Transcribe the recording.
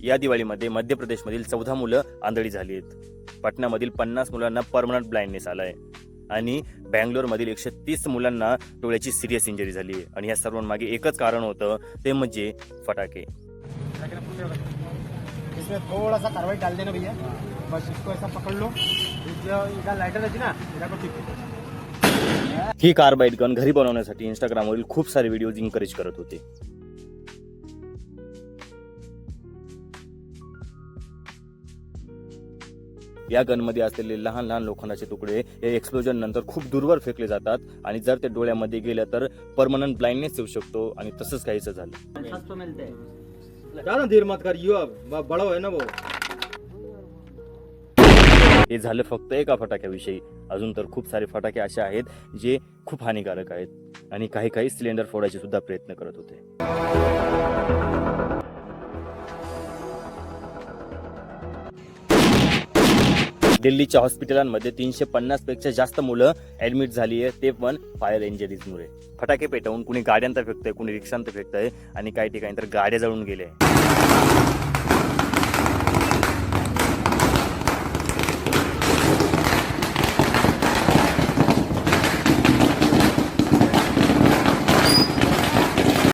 या दिवाळीमध्ये मध्य प्रदेशमधील 14 मुलं आंधळी झाली आहेत. पटनामधील 50 मुलांना परमनंट ब्लाइंडनेस आलाय आणि बँगलोरमधील 130 मुलांना डोळ्याची सिरियस इंजरी झाली आहे. आणि या सर्वांमागे एकच कारण होतं, ते म्हणजे फटाके. इसमें थोड़ा सा कार्बाइड डाल देना भैया, बस इसको ऐसा पकड़ लो, इधर लाइटर रहती ना, इधर को टिप. ही कार्बाइड गन घरी बनवण्यासाठी इंस्टाग्रामवरील खूप सारे व्हिडिओज इन्करेज करत होते. या गनमध्ये असलेले लहान लहान लोखंडाचे तुकडे हे एक्सप्लोजन नंतर खूप दूरवर फेकले जातात आणि जर ते डोळ्यामध्ये गेलं तर परमनंट ब्लाइंडनेस येऊ शकतो. आणि तसंच काहीच झालं. ज्यादा देर मत कर, युवा बड़ा है ना वो. हे झालं फक्त एका फटाक्याविषयी. अजून तर खूप सारे फटाके असे आहेत जे खूप हानिकारक आहेत आणि काही सिलेंडर फोडायचे सुद्धा प्रयत्न करत होते. दिल्लीच्या हॉस्पिटलांमध्ये 350 पेक्षा जास्त मुलं ऍडमिट झाली आहे, ते पण फायर इंजरीजमुळे. फटाके पेटवून कुणी गाड्यांत फेकतंय, कुणी रिक्षांत फेकतंय आणि काही ठिकाणी तर गाड्या जळून गेल्या.